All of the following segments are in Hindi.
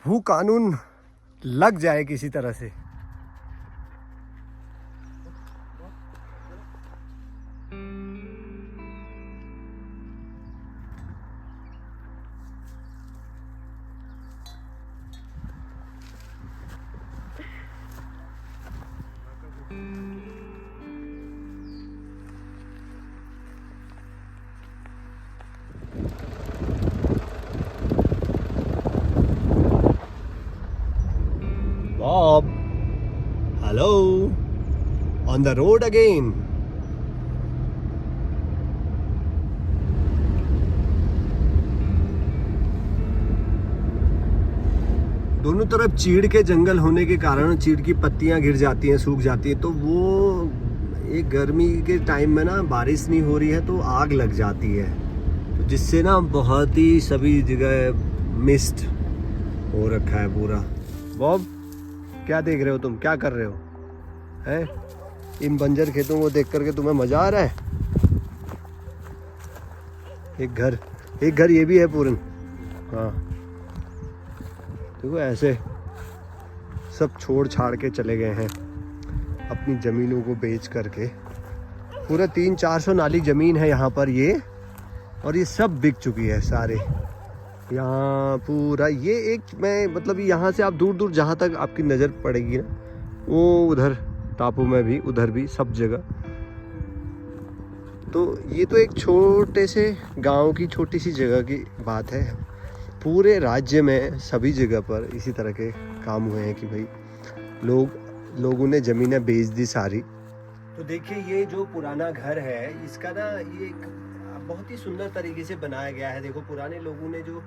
भू कानून लग जाए किसी तरह से। Bob, hello, on the road again. दोनों तरफ चीड़ के जंगल होने के कारण चीड़ की पत्तियां गिर जाती हैं, सूख जाती हैं, तो वो एक गर्मी के टाइम में ना बारिश नहीं हो रही है तो आग लग जाती है, तो जिससे ना बहुत ही सभी जगह मिस्ट हो रखा है पूरा। बॉब, क्या देख रहे हो तुम, क्या कर रहे हो हैं? इन बंजर खेतों को देख करके तुम्हें मजा आ रहा है? एक घर ये भी है पूरन। हाँ देखो, ऐसे सब छोड़ छाड़ के चले गए हैं अपनी ज़मीनों को बेच करके। पूरा 300-400 नाली ज़मीन है यहाँ पर ये, और ये सब बिक चुकी है सारे। यहाँ पूरा ये एक, मैं मतलब यहाँ से आप दूर दूर जहाँ तक आपकी नज़र पड़ेगी ना, वो उधर टापू में भी, उधर भी, सब जगह। तो ये तो एक छोटे से गांव की छोटी सी जगह की बात है। पूरे राज्य में सभी जगह पर इसी तरह के काम हुए हैं कि भाई लोगों ने ज़मीनें बेच दी सारी। तो देखिए, ये जो पुराना घर है इसका ना, ये एक बहुत ही सुंदर तरीके से बनाया गया है। देखो, पुराने लोगों ने जो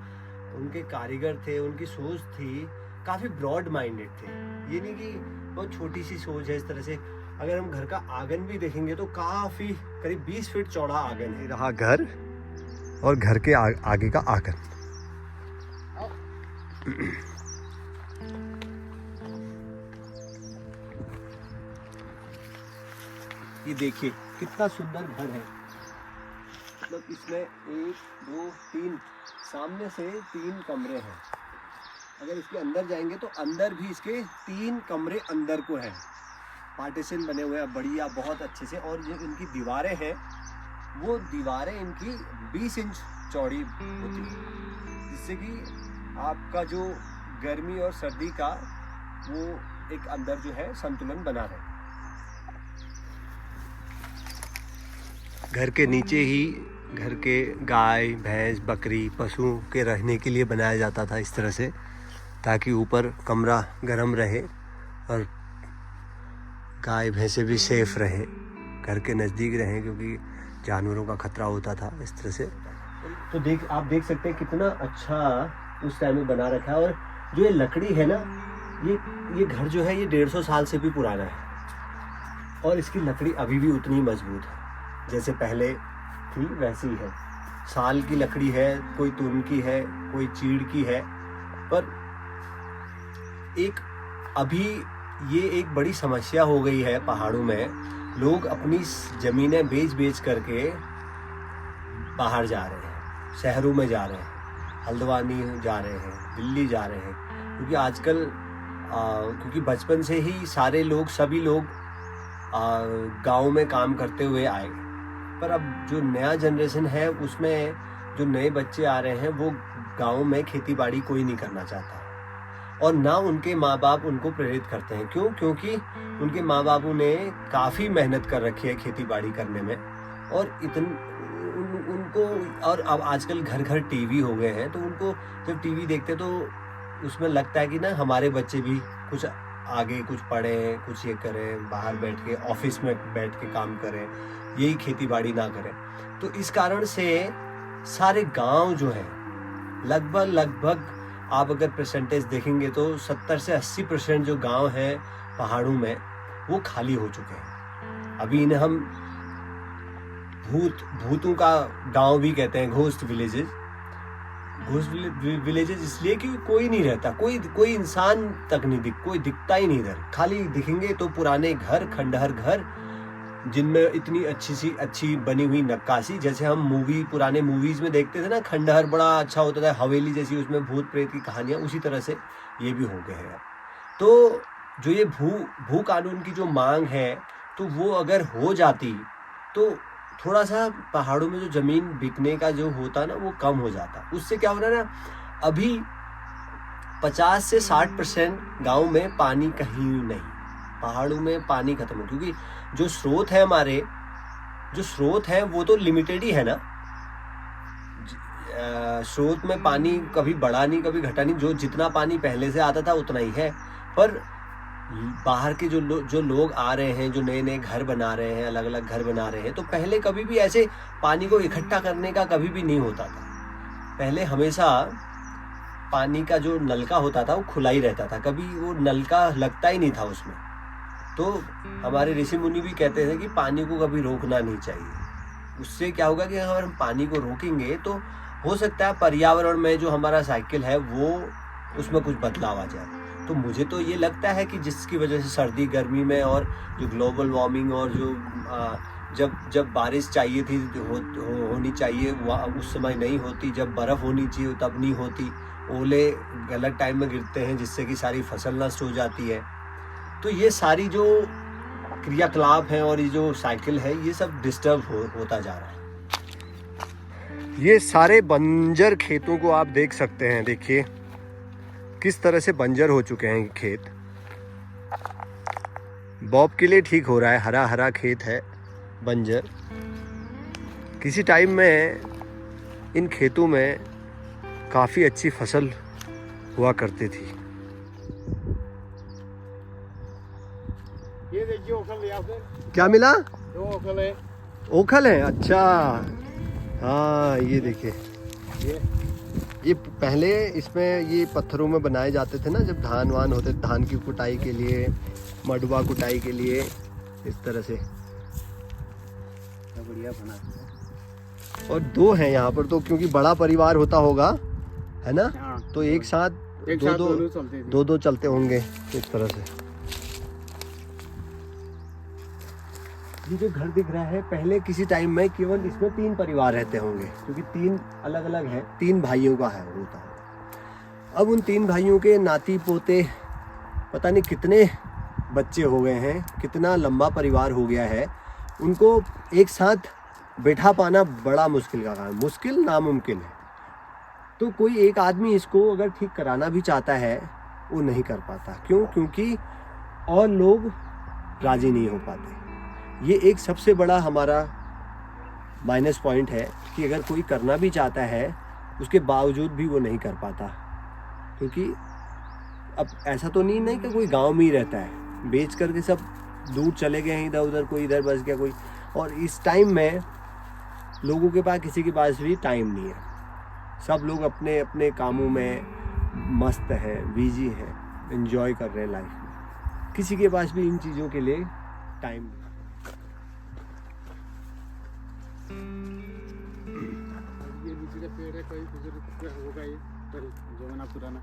उनके कारीगर थे, उनकी सोच थी, काफ़ी ब्रॉड माइंडेड थे। ये नहीं कि बहुत छोटी सी सोच है इस तरह से। अगर हम घर का आंगन भी देखेंगे तो काफ़ी करीब 20 फीट चौड़ा आंगन है। रहा घर, और घर के आगे का आंगन। ये देखिए कितना सुंदर घर है। मतलब इसमें 1, 2, 3, सामने से 3 कमरे हैं। अगर इसके अंदर जाएंगे तो अंदर भी इसके 3 कमरे अंदर को हैं। पार्टीशन बने हुए हैं बढ़िया, बहुत अच्छे से। और जो इनकी दीवारें हैं, वो दीवारें इनकी 20 इंच चौड़ी होती है, जिससे कि आपका जो गर्मी और सर्दी का वो एक अंदर जो है संतुलन बना रहे। घर के नीचे ही घर के गाय, भैंस, बकरी, पशुओं के रहने के लिए बनाया जाता था इस तरह से, ताकि ऊपर कमरा गर्म रहे और गाय भैंसे भी सेफ रहे, घर के नज़दीक रहें, क्योंकि जानवरों का खतरा होता था इस तरह से। तो आप देख सकते हैं कितना अच्छा उस टाइम में बना रखा है। और जो ये लकड़ी है ना, ये घर जो है ये 150 साल से भी पुराना है, और इसकी लकड़ी अभी भी उतनी मजबूत है जैसे पहले थी वैसी है। साल की लकड़ी है, कोई तुन की है, कोई चीड़ की है। पर एक अभी ये एक बड़ी समस्या हो गई है पहाड़ों में। लोग अपनी ज़मीनें बेच करके बाहर जा रहे हैं, शहरों में जा रहे हैं, हल्द्वानी जा रहे हैं, दिल्ली जा रहे हैं, क्योंकि आजकल क्योंकि बचपन से ही सारे लोग, सभी लोग गांव में काम करते हुए आए। पर अब जो नया जनरेशन है, उसमें जो नए बच्चे आ रहे हैं, वो गांव में खेती बाड़ी कोई नहीं करना चाहता, और ना उनके माँ बाप उनको प्रेरित करते हैं। क्यों? क्योंकि उनके माँ बापों ने काफ़ी मेहनत कर रखी है खेती बाड़ी करने में, और उनको, और अब आजकल घर घर टीवी हो गए हैं, तो उनको जब टीवी देखते तो उसमें लगता है कि ना हमारे बच्चे भी कुछ आगे कुछ पढ़ें, कुछ ये करें, बाहर बैठ के ऑफिस में बैठ के काम करें, यही खेती बाड़ी ना करें। तो इस कारण से सारे गांव जो हैं, लगभग आप अगर परसेंटेज देखेंगे तो 70 से 80% जो गांव हैं पहाड़ों में, वो खाली हो चुके हैं। अभी इन्हें हम भूतों का गांव भी कहते हैं, घोस्ट विलेजेस इसलिए कि कोई नहीं रहता, कोई इंसान तक नहीं कोई दिखता ही नहीं इधर। खाली दिखेंगे तो पुराने घर, खंडहर घर, जिनमें इतनी अच्छी बनी हुई नक्काशी, जैसे हम पुराने मूवीज में देखते थे ना, खंडहर बड़ा अच्छा होता था, हवेली जैसी, उसमें भूत प्रेत की कहानियाँ, उसी तरह से ये भी हो गए हैं। तो जो ये भू कानून की जो मांग है, तो वो अगर हो जाती तो थोड़ा सा पहाड़ों में जो ज़मीन बिकने का जो होता ना, वो कम हो जाता। उससे क्या हो रहा है ना, अभी 50 से 60% गाँव में पानी कहीं नहीं, पहाड़ों में पानी खत्म हो, क्योंकि जो स्रोत है हमारे, जो स्रोत है वो तो लिमिटेड ही है ना। स्रोत में पानी कभी बढ़ा नहीं कभी घटा नहीं, जो जितना पानी पहले से आता था उतना ही है। पर बाहर के जो लोग आ रहे हैं, जो नए घर बना रहे हैं, अलग अलग घर बना रहे हैं, तो पहले कभी भी ऐसे पानी को इकट्ठा करने का कभी भी नहीं होता था। पहले हमेशा पानी का जो नलका होता था वो खुला ही रहता था, कभी वो नलका लगता ही नहीं था उसमें। तो हमारे ऋषि मुनि भी कहते थे कि पानी को कभी रोकना नहीं चाहिए। उससे क्या होगा कि अगर हम पानी को रोकेंगे तो हो सकता है पर्यावरण में जो हमारा साइकिल है वो, उसमें कुछ बदलाव आ जाए। तो मुझे तो ये लगता है कि जिसकी वजह से सर्दी गर्मी में, और जो ग्लोबल वार्मिंग, और जो जब बारिश चाहिए थी होनी चाहिए उस समय नहीं होती, जब बर्फ़ होनी चाहिए तब नहीं होती, ओले गलत टाइम में गिरते हैं जिससे कि सारी फसल नष्ट हो जाती है। तो ये सारी जो क्रियाकलाप हैं और ये जो साइकिल है, ये सब डिस्टर्ब होता जा रहा है। ये सारे बंजर खेतों को आप देख सकते हैं, देखिए किस तरह से बंजर हो चुके हैं खेत। बॉब के लिए ठीक हो रहा है, हरा हरा खेत है, बंजर। किसी टाइम में इन खेतों में काफ़ी अच्छी फसल हुआ करती थी। ये देखिए ओखल लिया फिर। क्या मिला? 2 ओखल है। ओखल है, अच्छा। हाँ ये देखिए, ये पहले इसमें ये पत्थरों में बनाए जाते थे ना, जब धान वान होते, धान की कुटाई के लिए, मडुआ कुटाई के लिए, इस तरह से। बढ़िया बना। और 2 हैं यहाँ पर, तो क्योंकि बड़ा परिवार होता होगा, है ना, हाँ, तो एक साथ दो चलते होंगे इस तरह से। ये जो घर दिख रहा है, पहले किसी टाइम में केवल इसमें 3 परिवार रहते होंगे, क्योंकि 3 अलग अलग है, 3 भाइयों का है होता है। अब उन 3 भाइयों के नाती पोते पता नहीं कितने बच्चे हो गए हैं, कितना लंबा परिवार हो गया है, उनको एक साथ बैठा पाना बड़ा मुश्किल का काम, मुश्किल नामुमकिन है। तो कोई एक आदमी इसको अगर ठीक कराना भी चाहता है, वो नहीं कर पाता। क्यों? क्योंकि और लोग राजी नहीं हो पाते। ये एक सबसे बड़ा हमारा माइनस पॉइंट है कि अगर कोई करना भी चाहता है, उसके बावजूद भी वो नहीं कर पाता। क्योंकि अब ऐसा तो नहीं कि कोई गांव में ही रहता है, बेच करके सब दूर चले गए हैं, इधर उधर, कोई इधर बस गया कोई। और इस टाइम में लोगों के पास, किसी के पास भी टाइम नहीं है, सब लोग अपने अपने कामों में मस्त हैं, बिजी हैं, एंजॉय कर रहे हैं लाइफ में। किसी के पास भी इन चीज़ों के लिए टाइम नहीं। ये नीचे का पेड़ है, कोई बुजुर्ग होगा ये जमाना पुराना।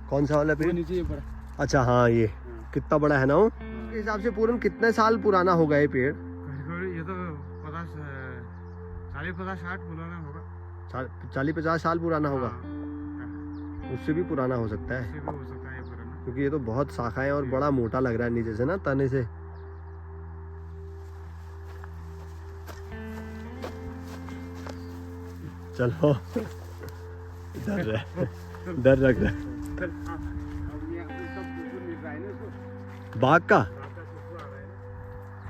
कौन सा वाला पेड़? नीचे ये बड़ा। अच्छा हाँ, ये कितना बड़ा है ना वो? के हिसाब से पूरन कितने साल पुराना होगा ये पेड़? ये तो 40-50-60 पुराना होगा। 40-50 साल पुराना होगा। हाँ। उससे भी पुराना हो सकता है, उससे भी हो सकता है ये पुराना, क्योंकि ये तो बहुत शाखाएं और बड़ा मोटा लग रहा है नीचे से ना, तने से। चलो डर लग रहा है बाघ का।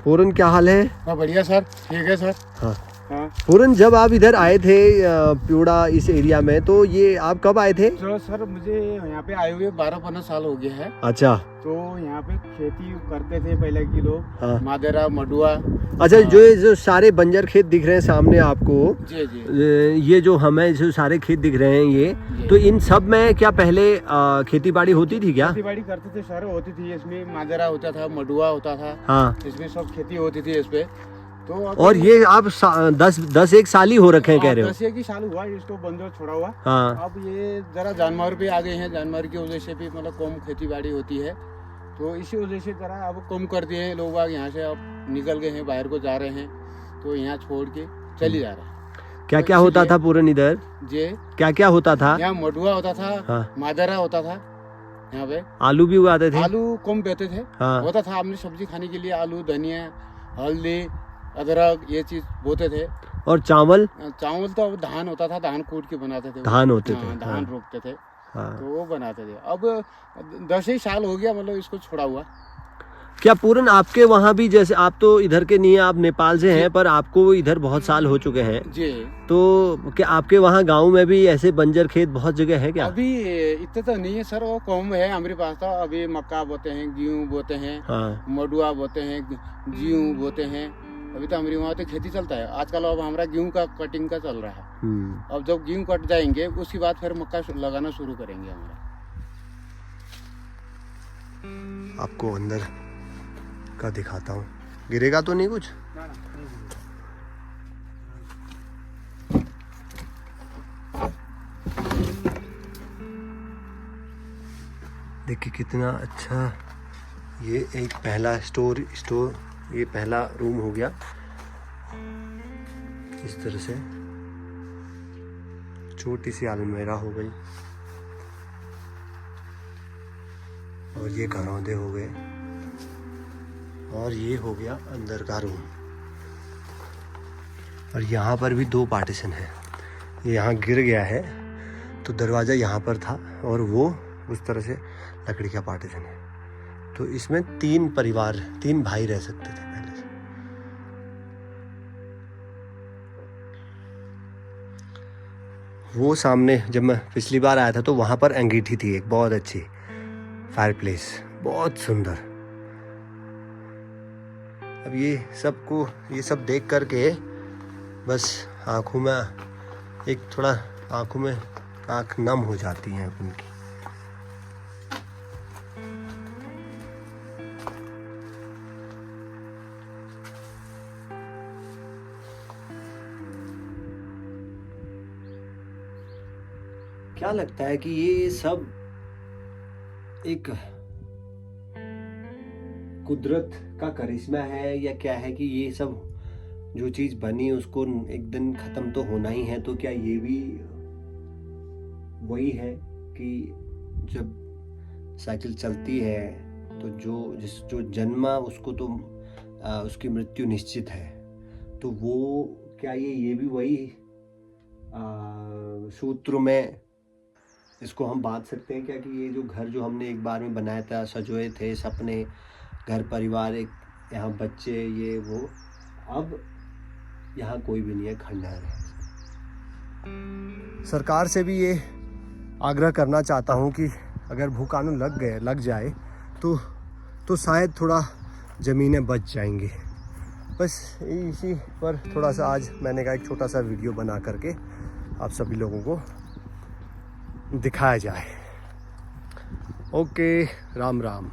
पूरन क्या हाल है? हाँ बढ़िया सर, ठीक है सर। हाँ हाँ। पूरन, जब आप इधर आए थे प्यूड़ा इस एरिया में, तो ये आप कब आए थे? तो सर मुझे यहाँ पे आए हुए 12-15 साल हो गया है। अच्छा। तो यहाँ पे खेती करते थे पहले के लोग। हाँ। मादेरा, मडुआ। अच्छा, जो सारे बंजर खेत दिख रहे हैं सामने आपको, जी जी, ये जो हमें जो सारे खेत दिख रहे हैं ये, तो इन सब में क्या पहले खेती बाड़ी होती थी क्या? खेती बाड़ी करते थे सर, होती थी। इसमें मादेरा होता था, मडुआ होता था। हाँ। इसमें सब खेती होती थी इसपे। तो और ये आप 10-1 साल ही हो रखे हैं, कह रहे हो? 10 ही साल हुआ इसको बंजर छोड़ा हुआ। हाँ। अब ये जरा जानवर भी आ गए हैं, जानवर की वजह से भी मतलब कम खेती बाड़ी होती है, तो इसी वजह से जरा अब कम कर दिए हैं लोग बाग यहाँ से। अब निकल गए हैं, बाहर को जा रहे हैं, तो यहाँ छोड़ के चले जा रहे हैं। क्या तो क्या होता इसीलिए- था पूरन इधर? जे क्या क्या होता था? यहाँ मडुआ होता था, हाँ। मादरा होता था, यहाँ पे आलू भी उगाते थे? आलू कम बेचते थे। हाँ। होता था अपनी सब्जी खाने के लिए, आलू, धनिया, हल्दी, अदरक, ये चीज बोते थे। और चावल? चावल तो धान होता था, धान कूट के बनाते थे। धान होते हाँ, थे, धान हाँ। रोपते थे, हाँ। तो वो बनाते थे। अब 10 ही साल हो गया मतलब इसको छोड़ा हुआ। क्या पूरन आपके वहाँ भी, जैसे आप तो इधर के नहीं है, आप नेपाल से हैं, पर आपको इधर बहुत साल हो चुके हैं, जी। तो क्या आपके वहाँ गांव में भी ऐसे बंजर खेत बहुत जगह है क्या? अभी इतने तो नहीं है सर, वो कम है हमारे पास। तो अभी मक्का बोते हैं, गेहूँ बोते हैं, हाँ। मडुआ बोते हैं, गेहूँ बोते हैं। अभी तो हमारे वहाँ तो खेती चलता है आजकल। अब हमारा गेहूँ का कटिंग का चल रहा है। अब जब गेहूँ कट जाएंगे उसके बाद फिर मक्का लगाना शुरू करेंगे हमारा। आपको अंदर का दिखाता हूँ, गिरेगा तो नहीं कुछ? देखिए कितना अच्छा, ये एक पहला स्टोर, ये पहला रूम हो गया इस तरह से। छोटी सी अलमीरा हो गई, और ये घरौंदे हो गए, और ये हो गया अंदर का रूम। और यहाँ पर भी 2 पार्टीशन है। ये यहाँ गिर गया है तो दरवाज़ा यहाँ पर था, और वो उस तरह से लकड़ी का पार्टीशन है। तो इसमें 3 भाई रह सकते थे पहले से। वो सामने जब मैं पिछली बार आया था तो वहाँ पर अंगीठी थी एक बहुत अच्छी, फायरप्लेस, बहुत सुंदर। अब ये सब देख करके बस आँखों में आँख नम हो जाती हैं उनकी। क्या लगता है कि ये सब एक कुदरत का करिश्मा है या क्या है, कि ये सब जो चीज बनी उसको एक दिन खत्म तो होना ही है? तो क्या ये भी वही है कि जब साइकिल चलती है तो जो जन्मा उसको तो उसकी मृत्यु निश्चित है। तो वो क्या ये भी वही सूत्र में इसको हम बांध सकते हैं क्या, कि ये जो घर जो हमने एक बार में बनाया था, सजोए थे सपने, घर परिवार, एक यहाँ बच्चे, ये वो, अब यहाँ कोई भी नहीं है, खंडहर है। सरकार से भी ये आग्रह करना चाहता हूँ कि अगर भू कानून लग जाए तो शायद थोड़ा ज़मीनें बच जाएंगी। बस इसी पर थोड़ा सा आज मैंने कहा एक छोटा सा वीडियो बना करके आप सभी लोगों को दिखाया जाए। ओके, राम राम।